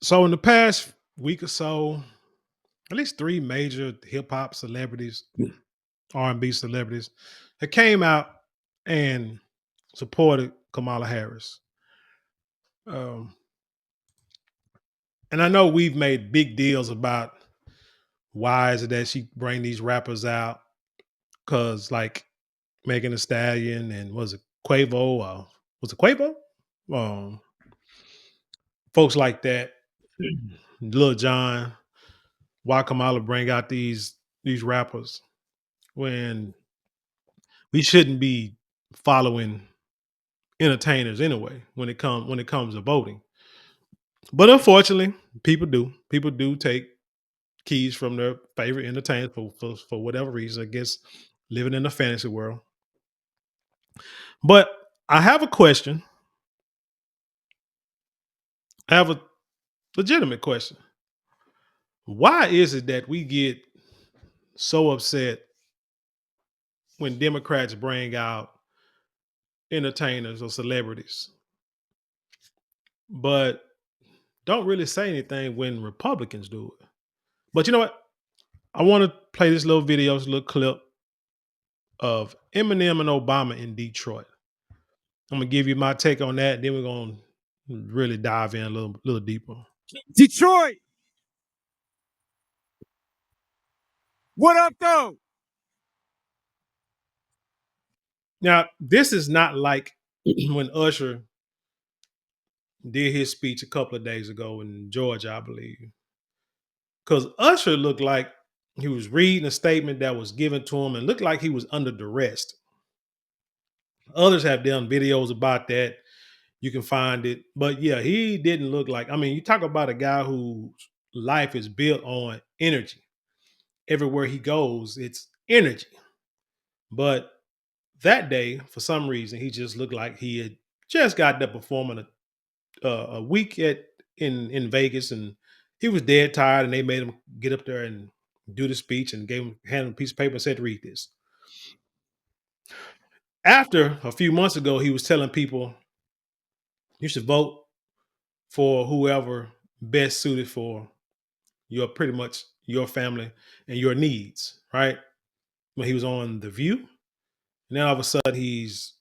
So in the past week or so, at least three major hip hop celebrities, R&B celebrities, that came out and supported Kamala Harris. Um, and I know we've made big deals about why is it that she bring these rappers out because like Megan Thee Stallion and was it Quavo? Was it Quavo? Um, Folks like that, Lil Jon. Why Kamala bring out these rappers when we shouldn't be following entertainers anyway when it comes to voting. But unfortunately, people do take keys from their favorite entertainers for whatever reason. I guess living in a fantasy world. But I have a question. I have a legitimate question. Why is it that we get so upset when Democrats bring out entertainers or celebrities, but don't really say anything when Republicans do it? But you know what? I want to play this little video, this little clip of Eminem and Obama in Detroit. I'm gonna give you my take on that. Then we're gonna really dive in a little deeper. Detroit, what up, though? Now, this is not like when Usher did his speech a couple of days ago in Georgia, I believe. Because Usher looked like he was reading a statement that was given to him and looked like he was under duress. Others have done videos about that. You can find it. But yeah, he didn't look like, I mean, you talk about a guy whose life is built on energy. Everywhere he goes, it's energy. But that day, for some reason, he just looked like he had just got done performing a week in Vegas, and he was dead tired. And they made him get up there and do the speech, and handed him a piece of paper and said, "Read this." After a few months ago, he was telling people you should vote for whoever best suited for your pretty much your family and your needs, right? When he was on The View, and then all of a sudden he's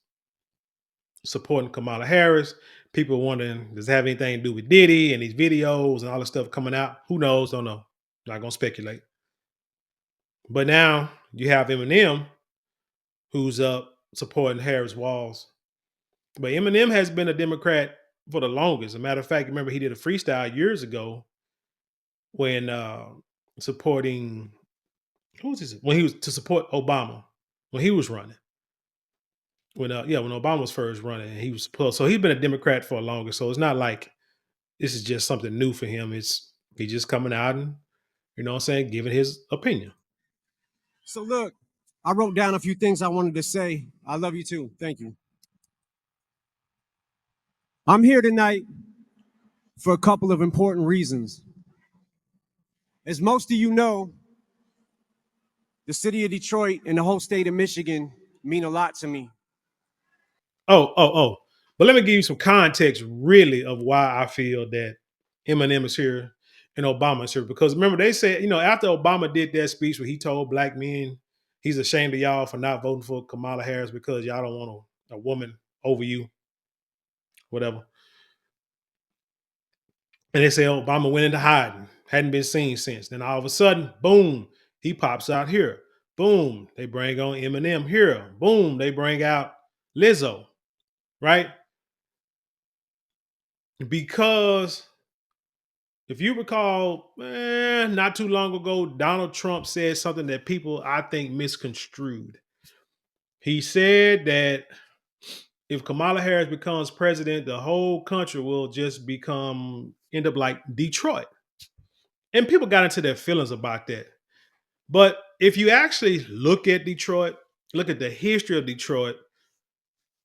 supporting Kamala Harris. People wondering, does it have anything to do with Diddy and these videos and all the stuff coming out? Who knows? Don't know. Not gonna speculate. But now you have Eminem who's up supporting Harris Walls. But Eminem has been a Democrat for the longest. As a matter of fact, remember he did a freestyle years ago when supporting who was this? When he was to support Obama when he was running. When Obama was first running, he was so he's been a Democrat for longer. So it's not like this is just something new for him. It's he just coming out and what I'm saying, giving his opinion. So look, I wrote down a few things I wanted to say. I love you too. Thank you. I'm here tonight for a couple of important reasons. As most of you know, the city of Detroit and the whole state of Michigan mean a lot to me. Oh. But let me give you some context really of why I feel that Eminem is here and Obama is here. Because remember, they said, after Obama did that speech where he told black men he's ashamed of y'all for not voting for Kamala Harris because y'all don't want a woman over you, whatever. And they say Obama went into hiding, hadn't been seen since. Then all of a sudden, boom, he pops out here. Boom, they bring on Eminem here. Boom, they bring out Lizzo, right? Because if you recall, not too long ago, Donald Trump said something that people, I think, misconstrued. He said that if Kamala Harris becomes president, the whole country will just end up like Detroit. And people got into their feelings about that. But if you actually look at Detroit, look at the history of Detroit,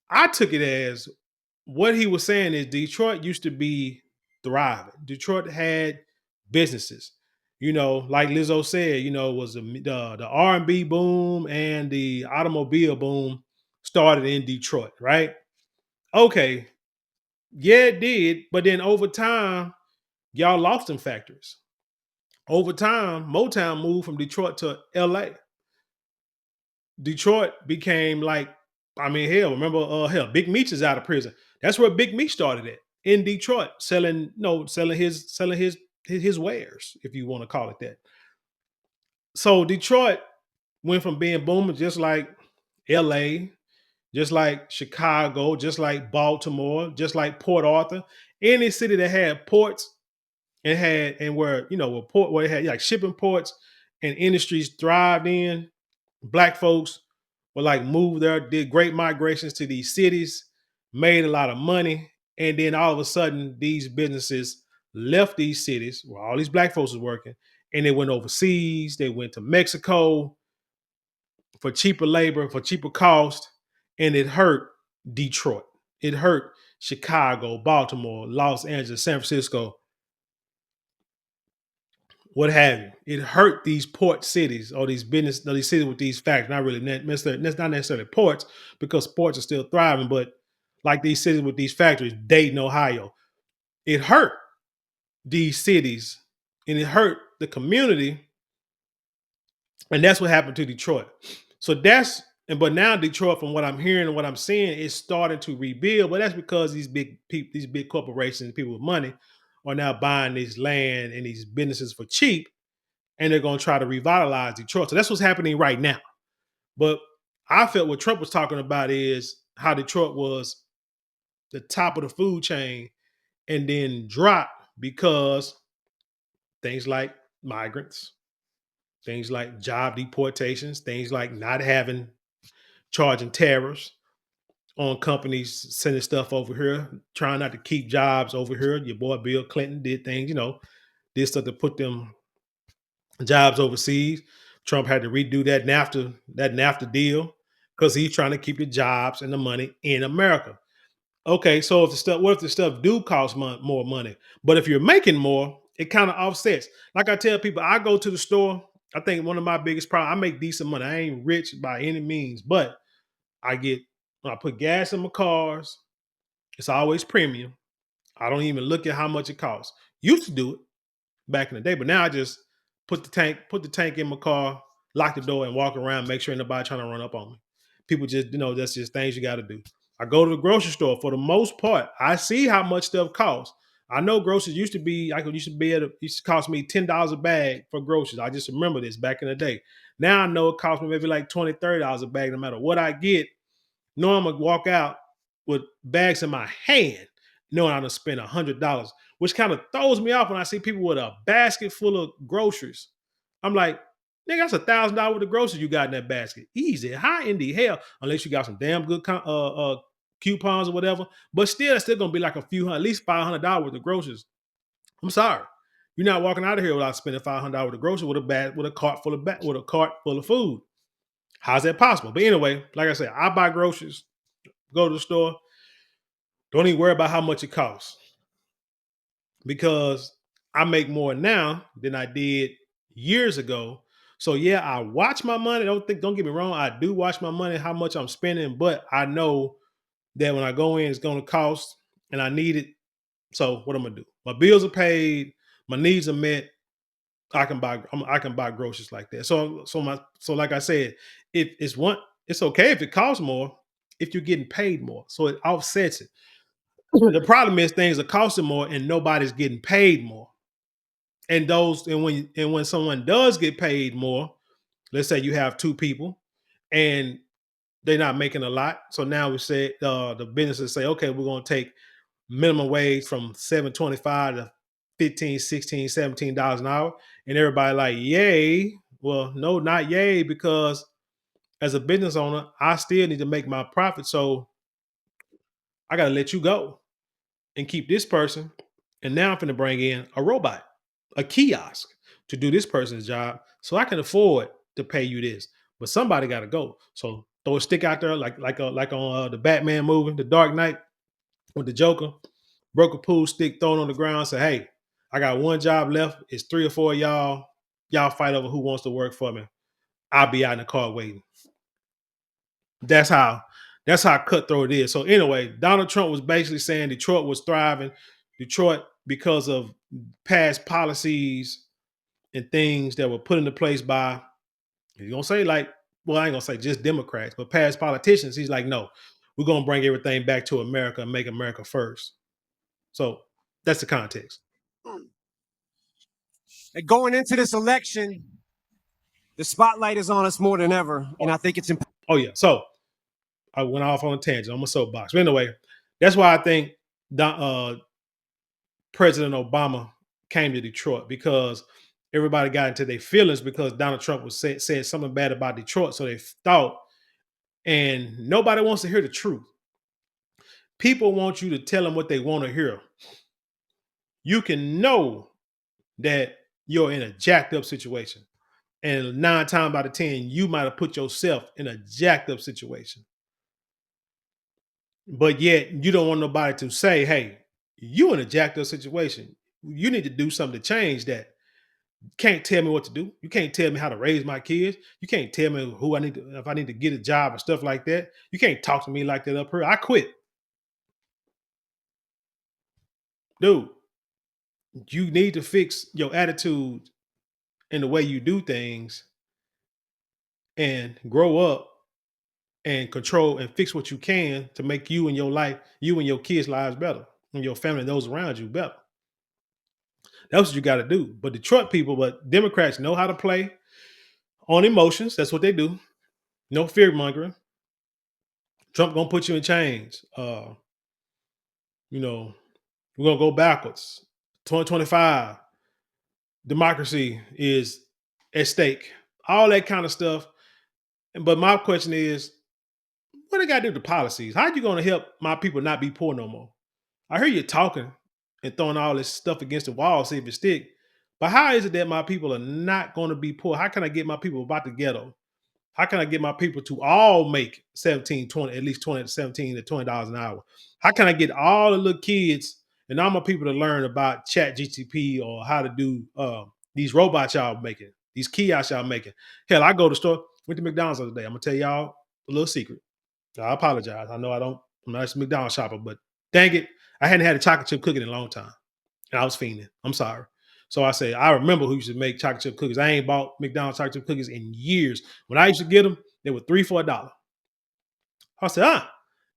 I took it as what he was saying is Detroit used to be thriving. Detroit had businesses. Like Lizzo said, was the R&B boom and the automobile boom started in Detroit, right? Okay, yeah, it did, but then over time, y'all lost them factories. Over time, Motown moved from Detroit to LA. Detroit became like, I mean, hell, remember, Big Meech is out of prison. That's where Big Meech started at, in Detroit, selling, selling his wares, if you want to call it that. So Detroit went from being booming just like LA, just like Chicago, just like Baltimore, just like Port Arthur. Any city that had ports and where, where it had like shipping ports and industries thrived in, black folks would like move there, did great migrations to these cities, made a lot of money, and then all of a sudden these businesses left these cities where all these black folks was working, and they went overseas. They went to Mexico for cheaper labor, for cheaper cost, and it hurt Detroit. It hurt Chicago, Baltimore, Los Angeles, San Francisco, what have you. It hurt these port cities or these business, or these cities with these factories. Not really necessarily, that's not necessarily ports, because ports are still thriving, but like these cities with these factories, Dayton, Ohio, it hurt these cities and it hurt the community. And that's what happened to Detroit. So but now Detroit, from what I'm hearing and what I'm seeing, is starting to rebuild. But that's because these big corporations, people with money, are now buying this land and these businesses for cheap, and they're going to try to revitalize Detroit. So that's what's happening right now. But I felt what Trump was talking about is how Detroit was the top of the food chain and then dropped because things like migrants, things like job deportations, things like not having charging tariffs on companies sending stuff over here, trying not to keep jobs over here. Your boy Bill Clinton did things, did stuff to put them jobs overseas. Trump had to redo that NAFTA deal because he's trying to keep the jobs and the money in America. Okay, so what if the stuff do cost more money? But if you're making more, it kind of offsets. Like I tell people, I go to the store. I think one of my biggest problems, I make decent money. I ain't rich by any means, but when I put gas in my cars, it's always premium. I don't even look at how much it costs. Used to do it back in the day, but now I just put the tank in my car, lock the door, and walk around, make sure ain't nobody trying to run up on me. People just, that's just things you got to do. I go to the grocery store. For the most part, I see how much stuff costs. I know groceries used to be, used to cost me $10 a bag for groceries. I just remember this back in the day. Now I know it costs me maybe like $20, $30 a bag, no matter what I get. Know I'm gonna walk out with bags in my hand, knowing I'm gonna spend $100, which kind of throws me off when I see people with a basket full of groceries. I'm like, nigga, that's $1,000 worth of groceries you got in that basket. Easy, high in the hell, unless you got some damn good coupons or whatever. But still, it's still gonna be like a few hundred, at least $500 worth of groceries. I'm sorry, you're not walking out of here without spending $500 worth of groceries with a cart full of food. How's that possible? But anyway, like I said, I buy groceries, go to the store, don't even worry about how much it costs, because I make more now than I did years ago. So yeah, I watch my money. Don't get me wrong, I do watch my money, how much I'm spending, but I know that when I go in, it's gonna cost and I need it. So what I'm gonna do? My bills are paid, my needs are met. I can buy groceries like that. So like I said, it's okay if it costs more if you're getting paid more. So it offsets it. The problem is things are costing more and nobody's getting paid more. And when someone does get paid more, let's say you have two people and they're not making a lot. So now we say the businesses say, okay, we're gonna take minimum wage from 7.25 to 15, 16, $17 an hour. And everybody like, yay. Well, no, not yay, because as a business owner, I still need to make my profit. So I gotta let you go and keep this person. And now I'm gonna bring in a robot, a kiosk, to do this person's job. So I can afford to pay you this. But somebody gotta go. So throw a stick out there like on the Batman movie, The Dark Knight, with the Joker. Broke a pool stick thrown on the ground. Say, hey, I got one job left. It's three or four of y'all. Y'all fight over who wants to work for me. I'll be out in the car waiting. That's how cutthroat it is. So anyway, Donald Trump was basically saying Detroit was thriving. Detroit because of past policies and things that were put into place by, you're gonna say like, well, I ain't gonna say just Democrats, but past politicians. He's like, no, we're gonna bring everything back to America and make America first. So that's the context. And going into this election, the spotlight is on us more than ever, and I think it's important. Oh yeah. So I went off on a tangent. I'm a soapbox. But anyway, that's why I think President Obama came to Detroit, because everybody got into their feelings because Donald Trump was said something bad about Detroit. So they thought, and nobody wants to hear the truth. People want you to tell them what they want to hear. You can know that you're in a jacked up situation. And 9 times out of 10, you might have put yourself in a jacked up situation. But yet you don't want nobody to say, hey, you in a jacked up situation. You need to do something to change that. You can't tell me what to do. You can't tell me how to raise my kids. You can't tell me who I need to, if I need to get a job or stuff like that. You can't talk to me like that up here. I quit. Dude, you need to fix your attitude and the way you do things and grow up and control and fix what you can to make you and your life, you and your kids' lives better, and your family and those around you better. That's what you got to do. But Detroit people, but Democrats know how to play on emotions. That's what they do. No fear mongering. Trump gonna put you in chains. You know, we're gonna go backwards. 2025, democracy is at stake. All that kind of stuff. But my question is, what they got to do with the policies? How you gonna help my people not be poor no more? I hear you talking and throwing all this stuff against the wall, see if it stick. But how is it that my people are not going to be poor? How can I get my people about the ghetto? How can I get my people to all make 17, 20, at least 20 to 17 to $20 an hour? How can I get all the little kids and all my people to learn about chat GTP or how to do these robots y'all making, these kiosks y'all making? Hell, I go to the store, went to McDonald's the other day. I'm gonna tell y'all a little secret. I apologize. I know I'm not a McDonald's shopper, but dang it, I hadn't had a chocolate chip cookie in a long time. And I was fiending. I'm sorry. So I said, I remember who used to make chocolate chip cookies. I ain't bought McDonald's chocolate chip cookies in years. When I used to get them, they were 3 for $1. I said, I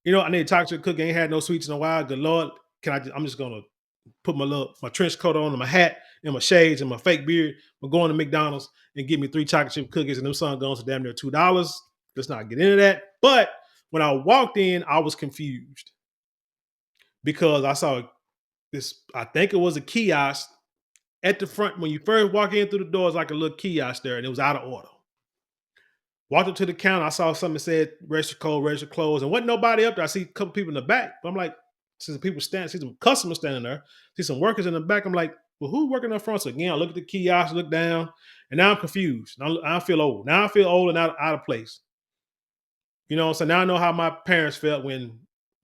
need a chocolate chip cookie. I ain't had no sweets in a while. Good Lord, I'm just gonna put my trench coat on and my hat and my shades and my fake beard. I'm going to McDonald's and get me 3 chocolate chip cookies, and them son goes to damn near $2. Let's not get into that. But when I walked in, I was confused because I saw this, I think it was a kiosk at the front. When you first walk in through the door, it's like a little kiosk there, and it was out of order. Walked up to the counter, I saw something that said register code, register closed, and wasn't nobody up there. I see a couple people in the back, but I'm like, see some customers standing there, see some workers in the back. I'm like, well, who's working up front? So again, I look at the kiosk, look down, and now I'm confused. I feel old. Now I feel old and out of place. So now I know how my parents felt when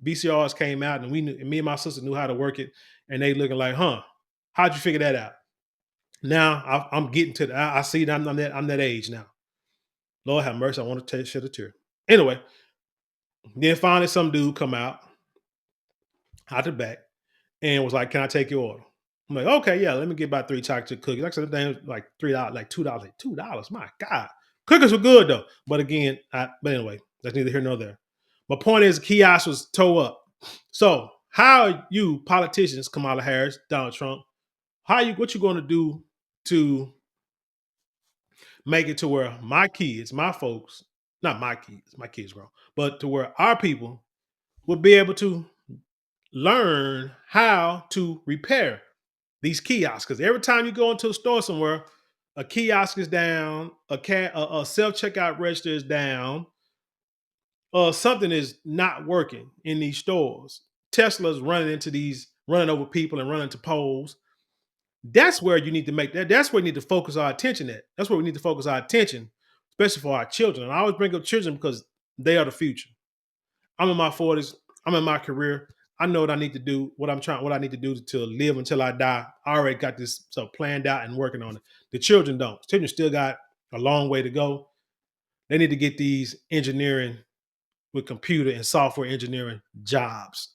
VCRs came out, and me and my sister knew how to work it, and they looking like, huh, how'd you figure that out? Now I'm getting to I see that I'm that age now. Lord have mercy, I want to shed a tear. Anyway, then finally some dude come out the back and was like, "Can I take your order?" I'm like, "Okay, yeah, let me get about 3 chocolate chip cookies." Like I said, the thing was like $3, like $2, like $2. My God, cookies were good though. But again, but anyway, that's neither here nor there. My point is, kiosk was towed up. So how you politicians, Kamala Harris, Donald Trump, what you going to do to make it to where my kids, my folks, not my kids grow, but to where our people will be able to learn how to repair these kiosks? Because every time you go into a store somewhere, a kiosk is down, a self checkout register is down, something is not working in these stores. Tesla's running over people and running into poles. That's where you need to make that. That's where we need to focus our attention at. That's where we need to focus our attention, especially for our children. And I always bring up children because they are the future. I'm in my 40s. I'm in my career. I know what I need to do, what I need to do to live until I die. I already got this stuff planned out and working on it. The children don't. Children still got a long way to go. They need to get these engineering with computer and software engineering jobs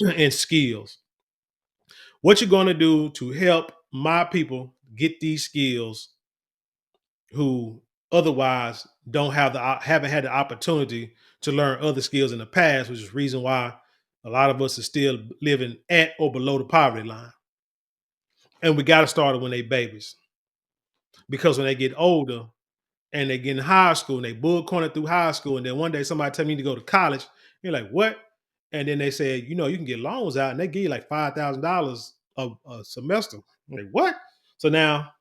and skills. What you going to do to help my people get these skills who otherwise don't have haven't had the opportunity to learn other skills in the past, which is the reason why a lot of us are still living at or below the poverty line. And we got to start it when they babies, because when they get older and they get in high school and they bull corner through high school, and then one day somebody tell me to go to college, you're like, what? And then they say, you know, you can get loans out, and they give you like $5,000 a semester. I'm like, what? So now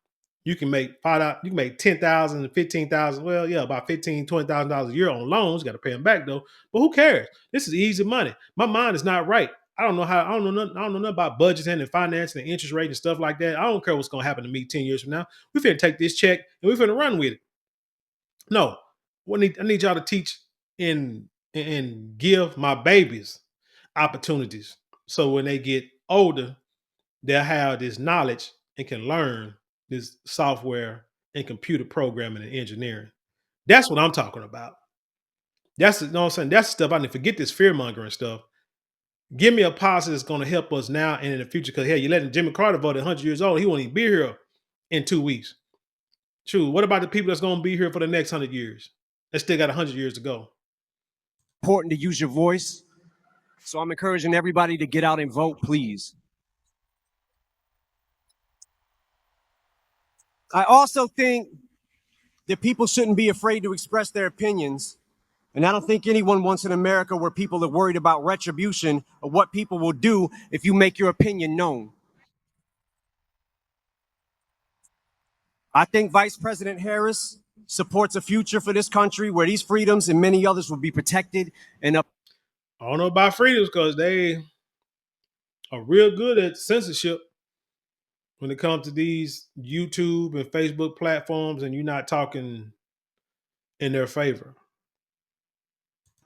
you can make you can make 10,000 and 15,000. Well, yeah, about 15, $20,000 a year on loans. Got to pay them back though. But who cares? This is easy money. My mind is not right. I don't know nothing about budgeting and financing and interest rate and stuff like that. I don't care what's gonna happen to me 10 years from now. We finna take this check and we finna run with it. No, I need y'all to teach and give my babies opportunities. So when they get older, they'll have this knowledge and can learn this software and computer programming and engineering. That's what I'm talking about. That's, you know what I'm saying? That's the stuff I need. Forget this fear mongering stuff. Give me a policy that's going to help us now and in the future. Because, hey, you letting Jimmy Carter vote at 100 years old. He won't even be here in 2 weeks. True. What about the people that's going to be here for the next 100 years? They still got 100 years to go. Important to use your voice. So I'm encouraging everybody to get out and vote, please. I also think that people shouldn't be afraid to express their opinions. And I don't think anyone wants an America where people are worried about retribution or what people will do if you make your opinion known. I think Vice President Harris supports a future for this country where these freedoms and many others will be protected and up. I don't know about freedoms because they are real good at censorship when it comes to these YouTube and Facebook platforms, and you're not talking in their favor.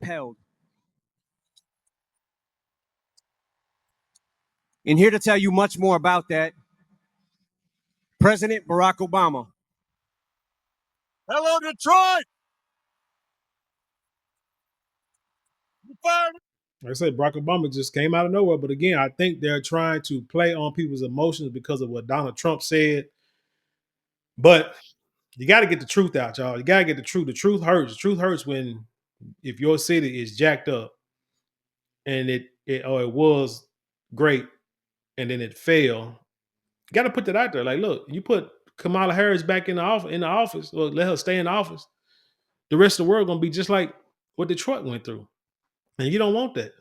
Upheld. And here to tell you much more about that, President Barack Obama. Hello, Detroit! You fired? Like I said, Barack Obama just came out of nowhere. But again, I think they're trying to play on people's emotions because of what Donald Trump said. But you got to get the truth out, y'all. You got to get the truth. The truth hurts. The truth hurts when if your city is jacked up and it was great and then it failed. You got to put that out there. Like, look, you put Kamala Harris back in the office, or let her stay in the office. The rest of the world gonna be just like what Detroit went through, and you don't want that.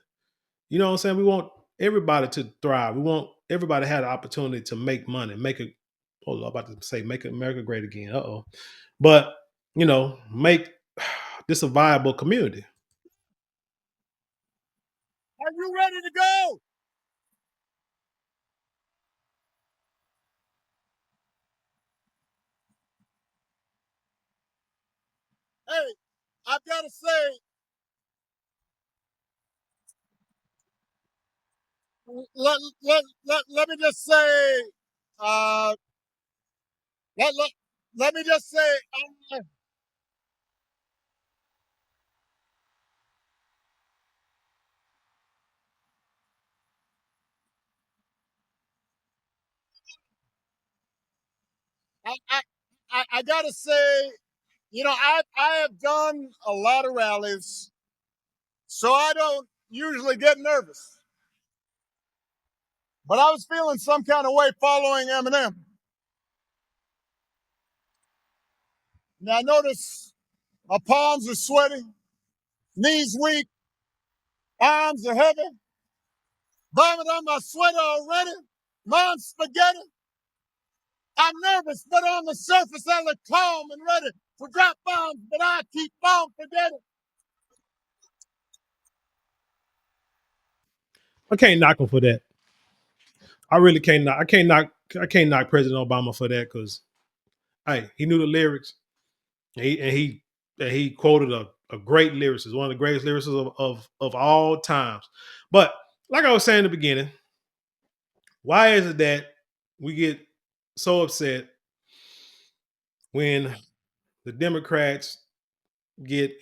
You know what I'm saying? We want everybody to thrive. We want everybody to have the opportunity to make money, make it. Oh, I'm about to say, make America great again. But you know, make this a viable community. Are you ready to go? Hey, I've got to say, let me just say, uh, let, let, let me just say, I got to say, you know, I have done a lot of rallies, so I don't usually get nervous. But I was feeling some kind of way following Eminem. Now I notice my palms are sweaty, knees weak, arms are heavy, vomit on my sweater already, mom's spaghetti. I'm nervous, but on the surface I look calm and ready to drop bombs, but I keep on forgetting. I can't knock him for that. I really can't knock. I can't knock President Obama for that because hey, he knew the lyrics. And he quoted a great lyricist, one of the greatest lyricists of all times. But like I was saying in the beginning, why is it that we get so upset when the Democrats gets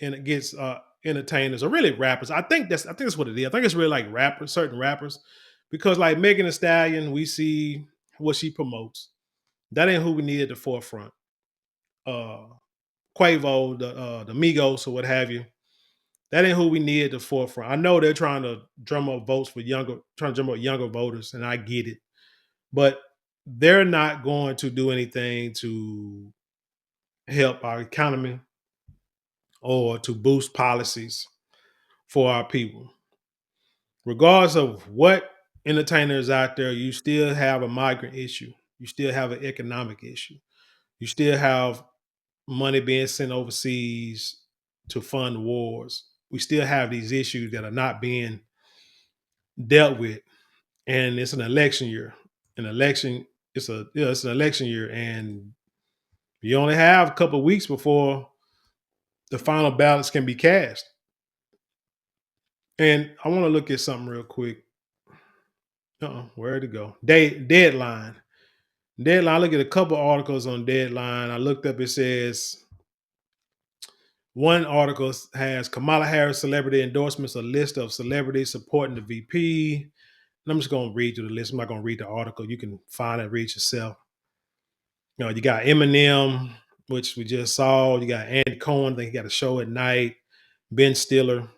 entertainers or really rappers? I think that's what it is. I think it's really like rappers, certain rappers, Because like Megan Thee Stallion, we see what she promotes. That ain't who we need at the forefront. Uh Quavo, the Migos or what have you. That ain't who we need at the forefront. I know they're trying to drum up votes for trying to drum up younger voters, and I get it. But they're not going to do anything to help our economy or to boost policies for our people. Regardless of what entertainers out there, you still have a migrant issue. You still have an economic issue. You still have money being sent overseas to fund wars. We still have these issues that are not being dealt with. And it's an election year. An election, it's an election year, and you only have a couple of weeks before the final ballots can be cast. And I want to look at something real quick. Where'd it go? Deadline. Deadline. I look at a couple articles on Deadline. I looked up. It says one article has Kamala Harris celebrity endorsements, a list of celebrities supporting the VP. And I'm just going to read through the list. I'm not going to read the article. You can find it, read yourself. You got Eminem, which we just saw. You got Andy Cohen. I think he got a show at night. Ben Stiller.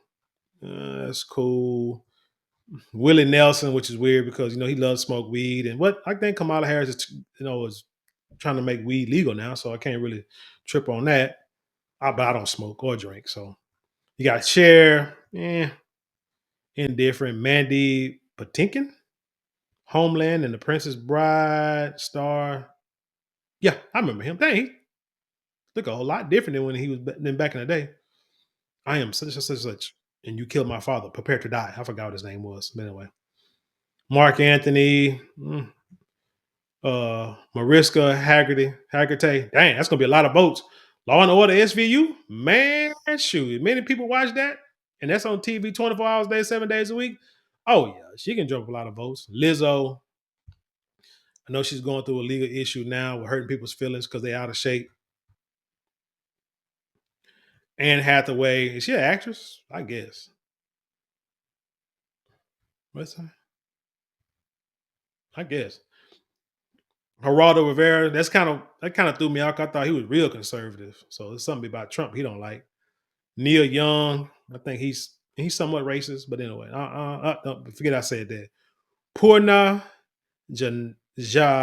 That's cool. Willie Nelson, which is weird because he loves to smoke weed, and what I think Kamala Harris is trying to make weed legal now, so I can't really trip on that. But I don't smoke or drink, so you got Cher, indifferent. Mandy Patinkin, Homeland, and The Princess Bride star. Yeah, I remember him. Dang, he look a whole lot different than when he was than back in the day. I am such, and you killed my father. Prepare to die. I forgot what his name was, but anyway. Mark Anthony. Mariska Haggerty. Dang, that's gonna be a lot of votes. Law and Order SVU, man, shoot. Many people watch that, and that's on TV 24 hours a day, 7 days a week. Oh yeah, she can jump a lot of votes. Lizzo, I know she's going through a legal issue now with hurting people's feelings because they're out of shape. Anne Hathaway, is she an actress? I guess. What's that? I guess. Geraldo Rivera, that kind of threw me off. I thought he was real conservative. So there's something about Trump he don't like. Neil Young, I think he's somewhat racist, but anyway, don't forget I said that. Purna Jonathan, Jagannathan,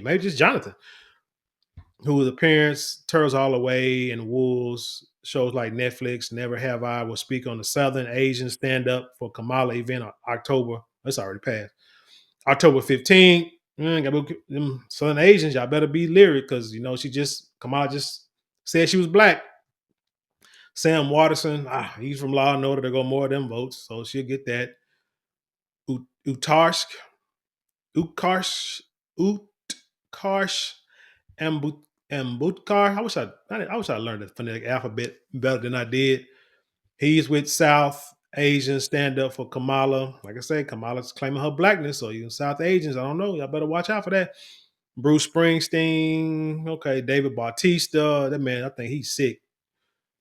maybe just Jonathan, whose appearance Turtles All the Way and Wolves shows like Netflix, Never Have I will speak on the Southern Asian Stand Up for Kamala event on October. That's already passed. October 15th. Them Southern Asians, y'all better be lyric because Kamala just said she was black. Sam Waterson, he's from Law and Order. There go more of them votes, so she'll get that. Utkarsh, Utkarsh, Utkarsh, Ambutkar. I wish I learned the phonetic alphabet better than I did. He's with South Asian Stand Up for Kamala. Like I said, Kamala's claiming her blackness. So you South Asians, I don't know. Y'all better watch out for that. Bruce Springsteen. Okay, David Bautista. That man, I think he's sick.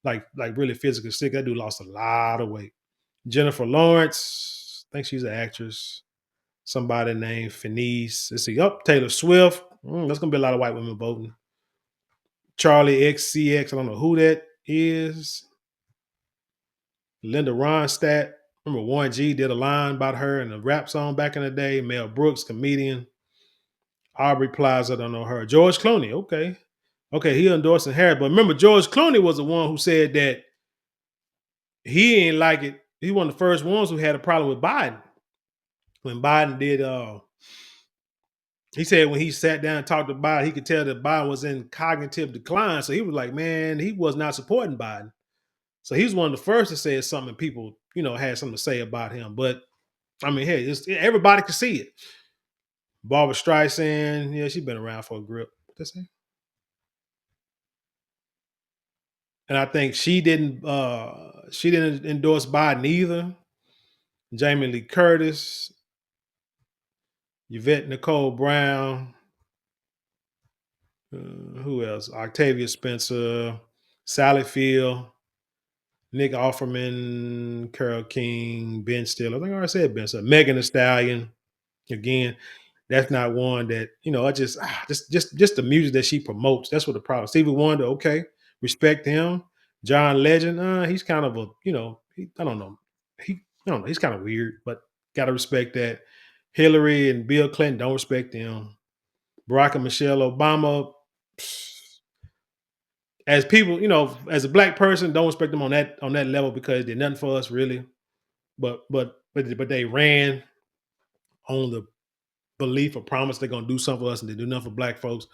Like really physically sick. That dude lost a lot of weight. Jennifer Lawrence. I think she's an actress. Somebody named Fenice. Let's see. Taylor Swift. That's gonna be a lot of white women voting. Charlie XCX. I don't know who that is. Linda Ronstadt. Remember Warren G did a line about her in a rap song back in the day. Mel Brooks, comedian. Aubrey Plaza, don't know her. George Clooney, okay. Okay, he endorsing Harris. But remember, George Clooney was the one who said that he ain't like it. He one of the first ones who had a problem with Biden. When Biden did, he said when he sat down and talked to Biden, he could tell that Biden was in cognitive decline. So he was like, man, he was not supporting Biden. So he was one of the first to say something people, had something to say about him. But I mean, hey, everybody can see it. Barbara Streisand, yeah, she's been around for a grip. What's that say? And I think she didn't endorse Biden either. Jamie Lee Curtis, Yvette Nicole Brown, who else? Octavia Spencer, Sally Field, Nick Offerman, Carole King, Ben Stiller. I think I already said Ben Stiller. Megan Thee Stallion. Again, that's not one that, I just the music that she promotes. That's what the problem. Stevie Wonder, okay, respect him. John Legend, he's kind of I don't know. I don't know, he's kind of weird, but gotta respect that. Hillary and Bill Clinton, don't respect them. Barack and Michelle Obama, as people, as a black person, don't respect them on that level because they're nothing for us really. But they ran on the belief or promise they're gonna do something for us, and they do nothing for black folks.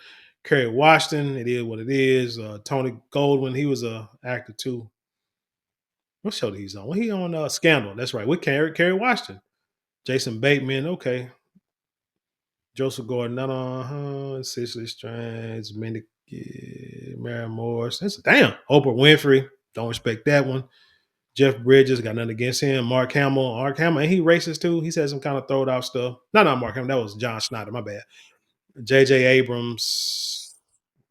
Kerry Washington, it is what it is. Tony Goldwyn, he was a actor too. What show did he's on? Well, he on Scandal. That's right, with Kerry Washington. Jason Bateman, okay. Joseph Gordon, Cicely Strange, Mary Morris. That's damn. Oprah Winfrey, don't respect that one. Jeff Bridges, got nothing against him. Mark Hamill, ain't he racist too? He said some kind of throwed out stuff. No, not Mark Hamill. That was John Schneider. My bad. J.J. Abrams.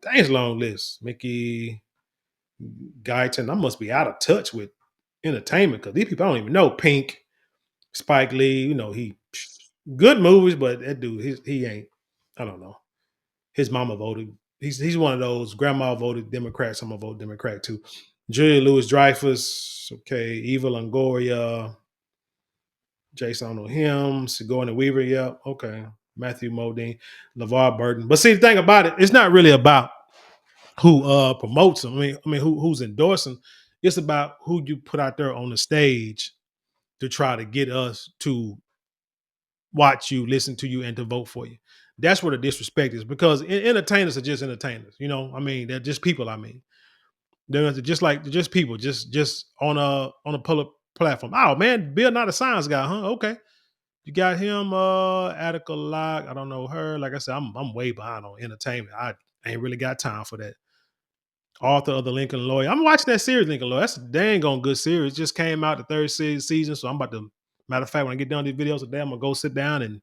That's a long list. Mickey Guyton. I must be out of touch with entertainment because these people I don't even know. Pink, Spike Lee. He good movies, but that dude, he ain't. I don't know. His mama voted. He's one of those. Grandma voted Democrat. Some vote Democrat too. Julia Louis Dreyfus. Okay. Eva Longoria. Jason, I don't know him. Sigourney Weaver. Yep. Okay. Matthew Modine. LeVar Burton. But see, the thing about it, it's not really about who promotes them. Who's endorsing. It's about who you put out there on the stage to try to get us to watch you, listen to you, and to vote for you. That's where the disrespect is because entertainers are just entertainers. They're just people. They're just people, just on a public platform. Oh man, Bill, not a science guy, huh? Okay, you got him, Attica Locke. I don't know her. Like I said, I'm way behind on entertainment. I ain't really got time for that. Author of the Lincoln Lawyer. I'm watching that series, Lincoln Lawyer. That's a dang on good series. It just came out the third season, so I'm about to. Matter of fact, when I get done these videos today, I'm gonna go sit down and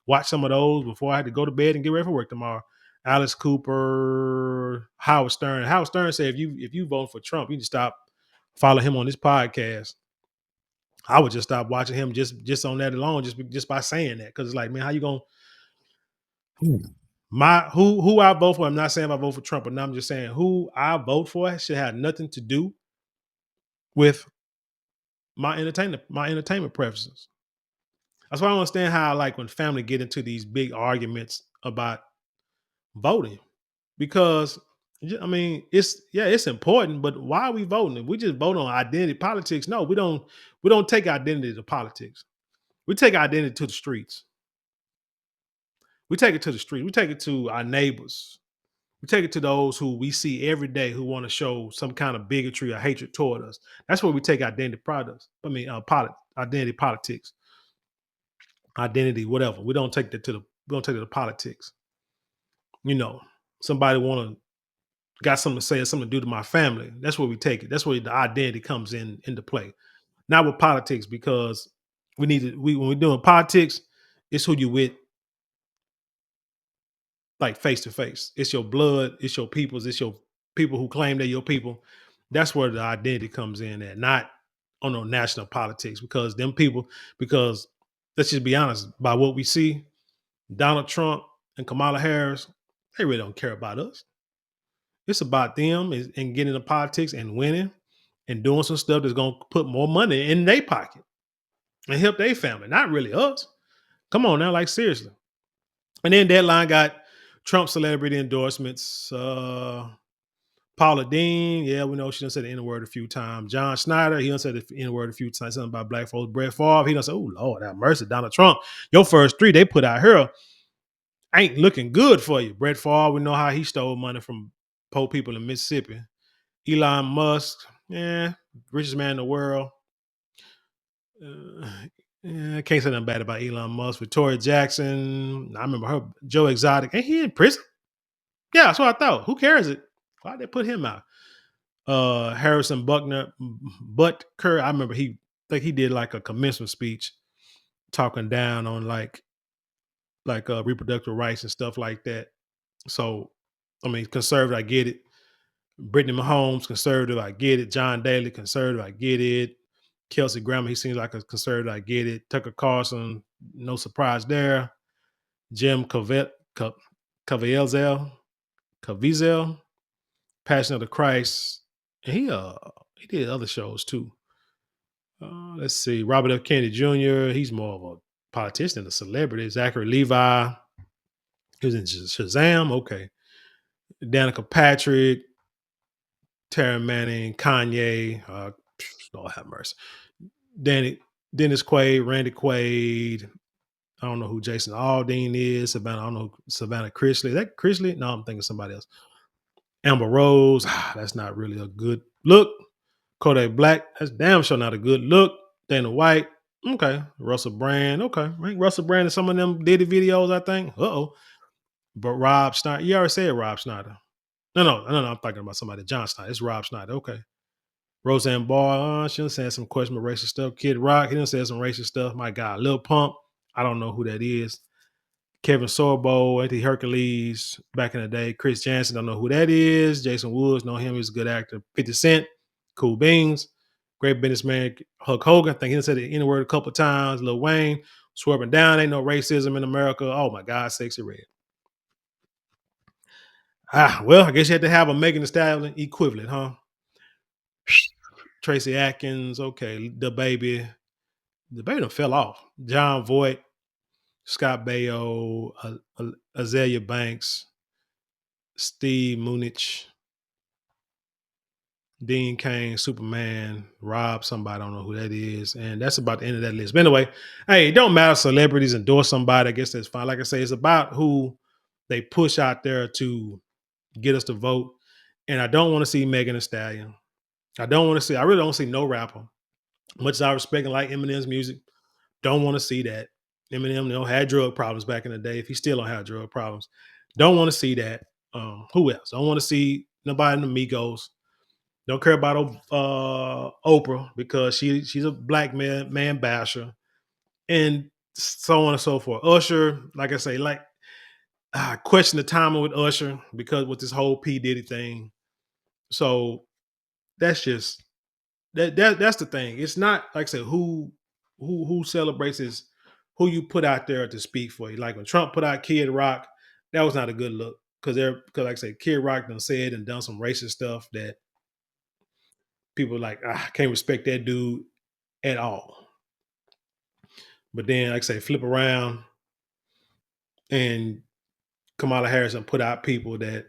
watch some of those before I had to go to bed and get ready for work tomorrow. Alice Cooper, Howard Stern. Howard Stern said if you vote for Trump, you need to stop following him on this podcast. I would just stop watching him just on that alone, just by saying that. Because it's like, man, how you gonna who I vote for? I'm not saying I vote for Trump, but I'm just saying who I vote for should have nothing to do with my entertainment preferences. That's why I don't understand how like when family get into these big arguments about voting because it's important, but why are we voting? If we just vote on identity politics, no, we don't take identity to politics. We take identity to the streets. We take it to the street. We take it to our neighbors. We take it to those who we see every day who want to show some kind of bigotry or hatred toward us. That's where we take identity products. Identity politics, identity, whatever. We don't take it to politics. Somebody got something to say or something to do to my family. That's where we take it. That's where the identity comes into play. Not with politics because when we're doing politics, it's who you with like face to face. It's your blood, it's your peoples, it's your people who claim they're your people. That's where the identity comes in at, not on no national politics because let's just be honest, by what we see, Donald Trump and Kamala Harris, they really don't care about us. It's about them and getting into politics and winning and doing some stuff that's gonna put more money in their pocket and help their family, not really us. Come on now, like seriously. And then Deadline got Trump celebrity endorsements. Paula Dean, yeah, we know she done said the N word a few times. John Schneider, he done said the N word a few times. Something about black folks. Brett Favre, he done said, "Oh Lord, have mercy." Donald Trump, your first three they put out here ain't looking good for you. Brett Favre, we know how he stole money from poor people in Mississippi. Elon Musk, yeah, richest man in the world. I can't say nothing bad about Elon Musk. Victoria Jackson, I remember her. Joe Exotic, ain't he in prison? Yeah, that's what I thought. Who cares it? Why'd they put him out? Harrison Butker, I remember he did like a commencement speech talking down on like reproductive rights and stuff like that. So, conservative, I get it. Brittany Mahomes, conservative, I get it. John Daly, conservative, I get it. Kelsey Grammer, he seems like a conservative, I get it. Tucker Carlson, no surprise there. Jim Caviezel, Caviezel, Passion of the Christ, and he did other shows too. Let's see, Robert F. Kennedy Jr. He's more of a politician than a celebrity. Zachary Levi, he was in Shazam. Okay, Danica Patrick, Tara Manning, Kanye. Lord have mercy. Dennis Quaid, Randy Quaid. I don't know who Jason Aldean is. Savannah, I don't know Savannah Chrisley. Is that Chrisley? No, I'm thinking somebody else. Amber Rose. That's not really a good look. Kodak Black. That's damn sure not a good look. Dana White. Okay. Russell Brand. Okay. Right. Russell Brand and some of them did the videos, I think. Uh-oh. But Rob Schneider. You already said Rob Schneider. No. I'm talking about somebody. John Schneider. It's Rob Schneider. Okay. Roseanne Barr, she done said some questionable racist stuff. Kid Rock, he done said some racist stuff. My God, Lil Pump, I don't know who that is. Kevin Sorbo, Anthony Hercules, back in the day. Chris Jansen, don't know who that is. Jason Woods, know him, he's a good actor. 50 Cent, Cool Beans, great businessman. Hulk Hogan, I think he done said the N word a couple of times. Lil Wayne, swerving down, ain't no racism in America. Oh my God, Sexy Red. Well, I guess you had to have a Megan Thee Stallion equivalent, huh? Tracy Atkins, okay, the baby. The baby done fell off. John Voight, Scott Baio, Azalea Banks, Steve Munich, Dean Kane, Superman, Rob, somebody, I don't know who that is. And that's about the end of that list. But anyway, hey, it don't matter. Celebrities endorse somebody. I guess that's fine. Like I say, it's about who they push out there to get us to vote. And I don't want to see Megan Thee Stallion. I really don't see no rapper. Much as I respect and like Eminem's music, don't want to see that. Eminem, had drug problems back in the day. If he still don't have drug problems, don't want to see that. Who else? Don't want to see nobody in the Migos. Don't care about Oprah because she's a black man basher, and so on and so forth. Usher, like I say, question the timing with Usher because with this whole P Diddy thing. So that's just that's the thing. It's not like I said who celebrates is who you put out there to speak for you. Like when Trump put out Kid Rock, that was not a good look because like I said, Kid Rock done said and done some racist stuff that people like can't respect that dude at all. But then like I say, flip around and Kamala Harris and put out people that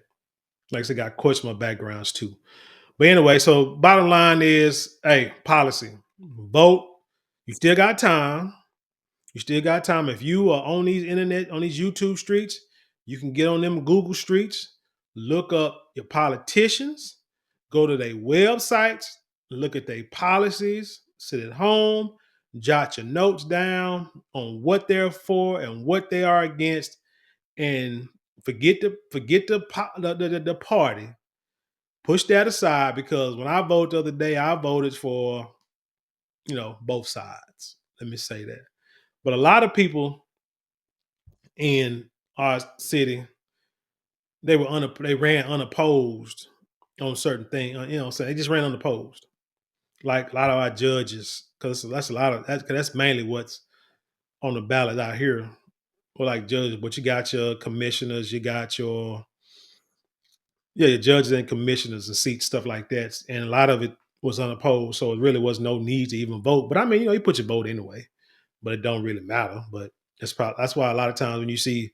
like I said got questionable backgrounds too. But anyway, so bottom line is, hey, policy, vote. You still got time. You still got time. If you are on these internet, on these YouTube streets, you can get on them Google streets, look up your politicians, go to their websites, look at their policies, sit at home, jot your notes down on what they're for and what they are against, and forget the party. Push that aside because when I voted the other day, I voted for both sides. Let me say that. But a lot of people in our city, they ran unopposed on certain things. So they just ran unopposed. Like a lot of our judges, because that's a lot of that. That's mainly what's on the ballot out here. Or like judges, but you got your commissioners, you got your judges and commissioners and seats, stuff like that. And a lot of it was unopposed, so it really was no need to even vote. But I mean, you put your vote anyway, but it don't really matter. But that's why a lot of times when you see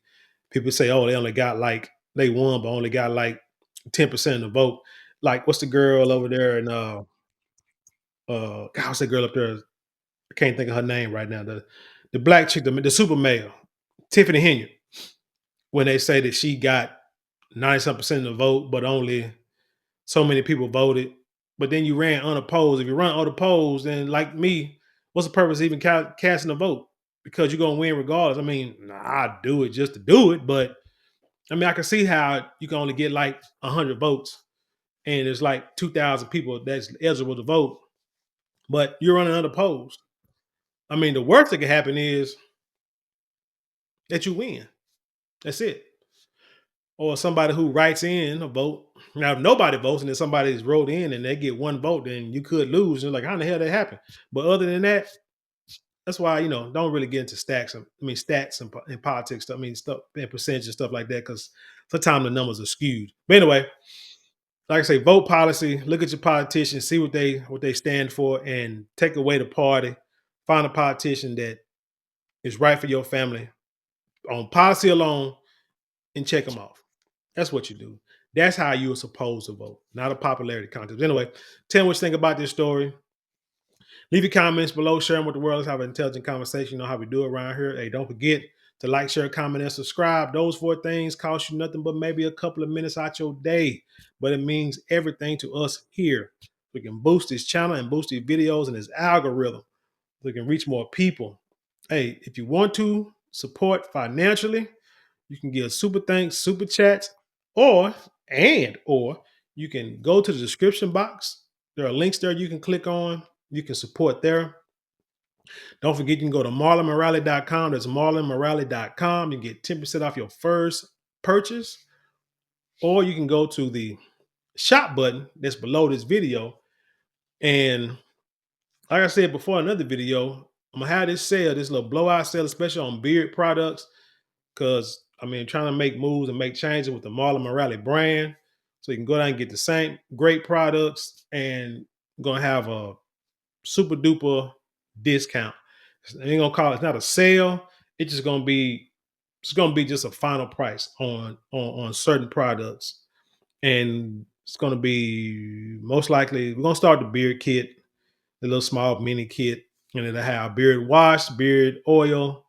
people say, "Oh, they won, but only got like 10% of the vote." Like, what's the girl over there? And God, what's that girl up there? I can't think of her name right now. The black chick, the super male, Tiffany Henyard. When they say that she got 90% of the vote, but only so many people voted. But then you ran unopposed. If you run unopposed, then like me, what's the purpose of even casting a vote? Because you're gonna win regardless. I mean, I do it just to do it, but I mean, I can see how you can only get like 100 votes, and there's like 2,000 people that's eligible to vote, but you're running unopposed. I mean, the worst that can happen is that you win. That's it. or somebody who writes in a vote. Now, if nobody votes and then somebody's wrote in and they get one vote, then you could lose. You're like, how in the hell that happened? But other than that, that's why, don't really get into stats and politics. Stuff and percentage and stuff like that, because sometimes the numbers are skewed. But anyway, like I say, vote policy. Look at your politicians, see what they stand for, and take away the party. Find a politician that is right for your family on policy alone, and check them off. That's what you do. That's how you are supposed to vote, not a popularity contest. Anyway, tell me what you think about this story. Leave your comments below. Share them with the world. Let's have an intelligent conversation. You know how we do it around here. Hey, don't forget to like, share, comment, and subscribe. Those 4 things cost you nothing but maybe a couple of minutes out your day, but it means everything to us here. We can boost this channel and boost these videos and this algorithm. We can reach more people. Hey, if you want to support financially, you can give super thanks, super chats, or you can go to the description box. There are links there you can click on. You can support there. Don't forget, you can go to marlonmorale.com. That's marlonmorale.com. You get 10% off your first purchase. Or you can go to the shop button that's below this video. And like I said before, another video, I'm going to have this sale, this little blowout sale, especially on beard products. Because, trying to make moves and make changes with the Marlon Morale brand. So you can go down and get the same great products, and going to have a super duper discount. It's not a sale. It's gonna be just a final price on certain products. And it's gonna be most likely, we're gonna start the beard kit, the little small mini kit, and it'll have beard wash, beard oil,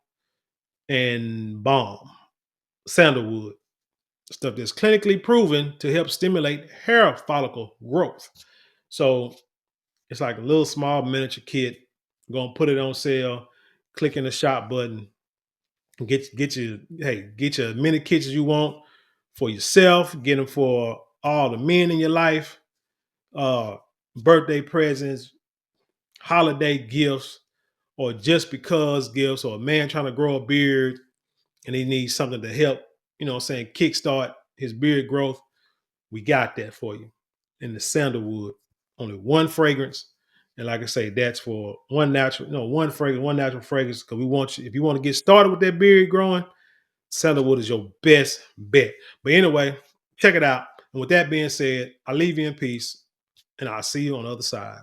and balm, sandalwood, stuff that's clinically proven to help stimulate hair follicle growth. So it's like a little small miniature kit. I'm gonna put it on sale. Click in the shop button. Get your many kits you want for yourself. Get them for all the men in your life. Birthday presents, holiday gifts, or just because gifts, or a man trying to grow a beard and he needs something to help, kickstart his beard growth. We got that for you. In the sandalwood, only one fragrance. And like I say, that's for one natural fragrance. Because we want you, if you want to get started with that beard growing, sandalwood is your best bet. But anyway, check it out. And with that being said, I leave you in peace, and I'll see you on the other side.